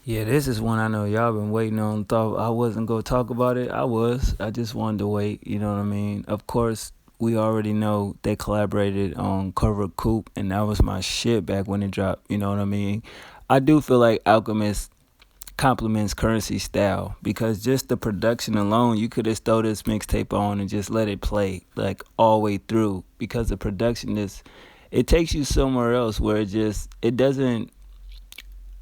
Yeah, this is one I know y'all been waiting on. Thought I wasn't gonna talk about it. I was. I just wanted to wait. You know what I mean? Of course, we already know they collaborated on Cover Coupe, and that was my shit back when it dropped. You know what I mean? I do feel like Alchemist complements Currency style because just the production alone, you could just throw this mixtape on and just let it play like all the way through because the production is it takes you somewhere else where it doesn't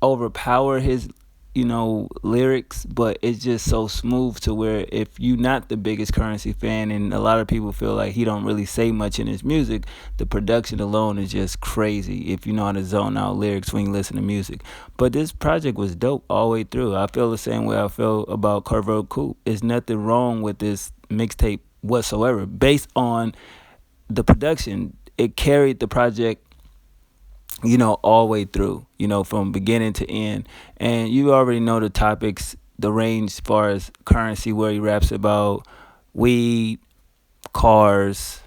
overpower his lyrics, but it's just so smooth to where if you're not the biggest Currency fan, and a lot of people feel like he don't really say much in his music, the production alone is just crazy if you know how to zone out lyrics when you listen to music. But this project was dope all the way through. I feel the same way I feel about Carvel Coupe. There's nothing wrong with this mixtape whatsoever based on the production. It carried the project all the way through, from beginning to end. And you already know the topics, the range as far as Currency, where he raps about weed, cars,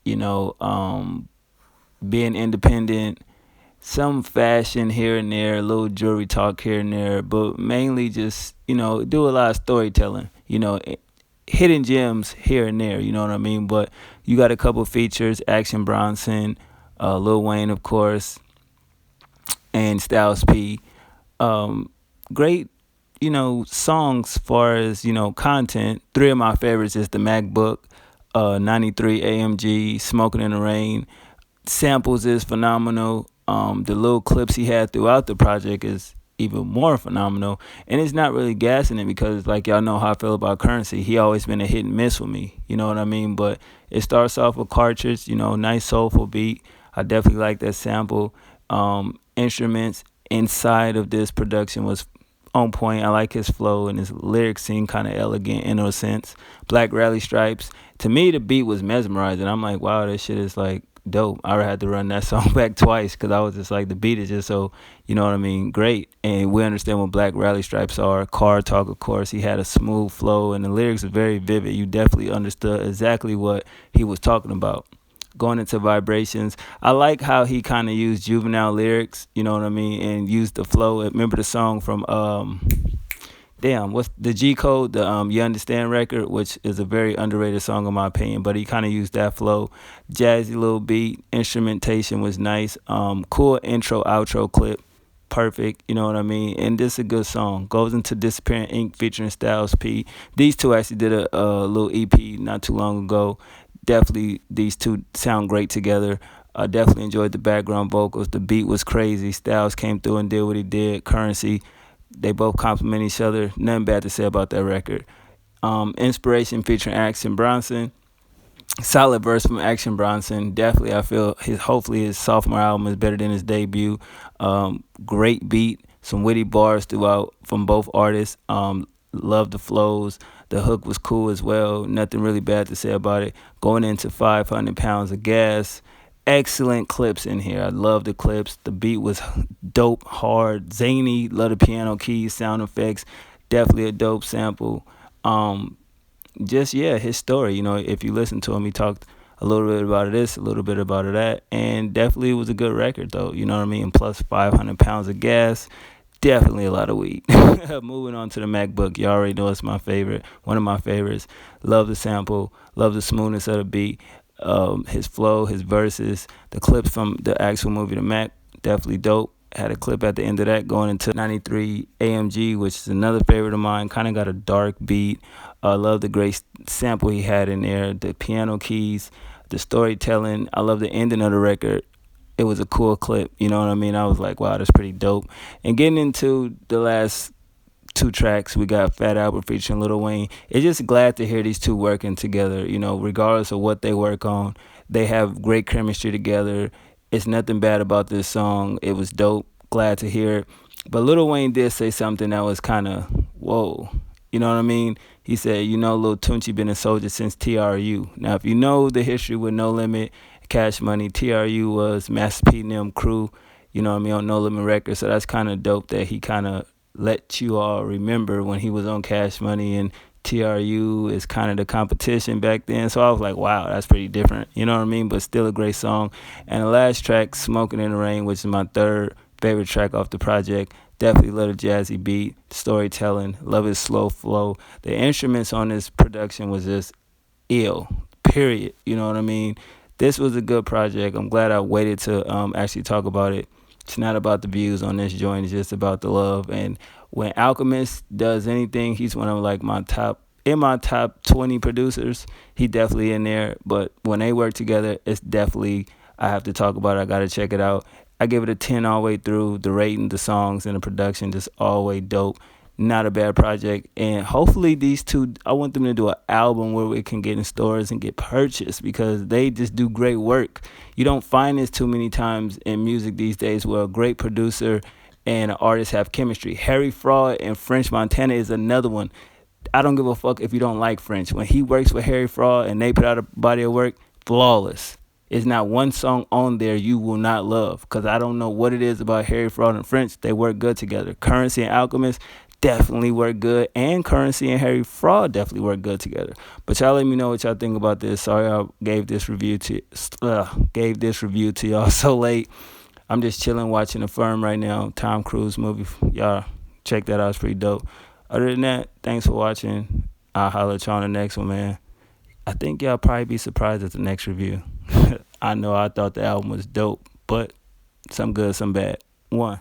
you know, um, being independent, some fashion here and there, a little jewelry talk here and there, but mainly just, do a lot of storytelling, hidden gems here and there, you know what I mean? But you got a couple features, Action Bronson, Lil Wayne, of course, and Styles P. Um, Great, songs far as, content. Three of my favorites is the MacBook, 93 AMG, Smoking in the Rain. Samples is phenomenal. The little clips he had throughout the project is even more phenomenal. And it's not really gassing it because, like, y'all know how I feel about Currency. He always been a hit and miss with me. You know what I mean? But it starts off with Cartridge, nice soulful beat. I definitely like that sample. Instruments inside of this production was on point. I like his flow and his lyrics seem kind of elegant in a sense. Black Rally Stripes. To me, the beat was mesmerizing. I'm like, wow, this shit is like dope. I had to run that song back twice because I was just like, the beat is just so, you know what I mean, great. And we understand what Black Rally Stripes are. Car Talk, of course, he had a smooth flow and the lyrics are very vivid. You definitely understood exactly what he was talking about. Going into Vibrations, I like how he kind of used juvenile lyrics, you know what I mean, and used the flow. Remember the song from what's the G Code, the You Understand record, which is a very underrated song in my opinion, but he kind of used that flow. Jazzy little beat, instrumentation was nice. Cool intro outro clip, perfect, you know what I mean? And this is a good song. Goes into Disappearing Ink featuring Styles P. These two actually did a little EP not too long ago. Definitely these two sound great together. I definitely enjoyed the background vocals. The beat was crazy. Styles came through and did what he did. Currency, they both complement each other. Nothing bad to say about that record. Inspiration featuring Action Bronson. Solid verse from Action Bronson. Definitely, I feel hopefully his sophomore album is better than his debut. Great beat, some witty bars throughout from both artists. Love the flows. The hook was cool as well. Nothing really bad to say about it. Going into 500 pounds of gas. Excellent clips in here. I love the clips. The beat was dope, hard, zany. Love the piano keys, sound effects. Definitely a dope sample. Just yeah, his story. If you listen to him, he talked a little bit about this, a little bit about that, and definitely was a good record though. You know what I mean? Plus 500 pounds of gas, definitely a lot of weed. Moving on to the MacBook, you already know it's my favorite, one of my favorites. Love the sample, love the smoothness of the beat, his flow, his verses, the clips from the actual movie The Mac, definitely dope. Had a clip at the end of that going into 93 AMG, which is another favorite of mine. Kind of got a dark beat. I love the great sample he had in there, the piano keys, the storytelling. I love the ending of the record. It was a cool clip, you know what I mean? I was like, wow, that's pretty dope. And getting into the last two tracks, we got Fat Albert featuring Lil Wayne. It's just glad to hear these two working together, regardless of what they work on. They have great chemistry together. It's nothing bad about this song. It was dope. Glad to hear it. But Lil Wayne did say something that was kind of, whoa. You know what I mean? He said, Lil Tunechi been a soldier since TRU. Now, if you know the history with No Limit, Cash Money, TRU was Master P and them crew, you know what I mean, on No Limit Records. So that's kind of dope that he kind of let you all remember when he was on Cash Money and TRU is kind of the competition back then. So I was like, wow, that's pretty different. You know what I mean? But still a great song. And the last track, Smoking in the Rain, which is my third favorite track off the project. Definitely love the jazzy beat, storytelling, love his slow flow. The instruments on this production was just ill. Period. You know what I mean? This was a good project. I'm glad I waited to actually talk about it. It's not about the views on this joint. It's just about the love. And when Alchemist does anything, he's one of like my top 20 producers. He definitely in there. But when they work together, it's definitely, I have to talk about it. I got to check it out. I give it a 10 all the way through. The rating, the songs, and the production just all the way dope. Not a bad project. And hopefully these two, I want them to do an album where it can get in stores and get purchased, because they just do great work. You don't find this too many times in music these days, where a great producer and an artist have chemistry. Harry Fraud and French Montana is another one. I don't give a fuck if you don't like French. When he works with Harry Fraud and they put out a body of work, flawless. It's not one song on there you will not love, because I don't know what it is about Harry Fraud and French. They work good together. Currency and Alchemist definitely work good, and Currency and Harry Fraud definitely work good together. But y'all let me know what y'all think about this. Sorry I gave this review to y'all so late. I'm just chilling watching The Firm right now, Tom Cruise movie. Y'all check that out. It's pretty dope. Other than that, thanks for watching. I'll holler at y'all on the next one, man. I think y'all probably be surprised at the next review. I know I thought the album was dope, but some good, some bad. One.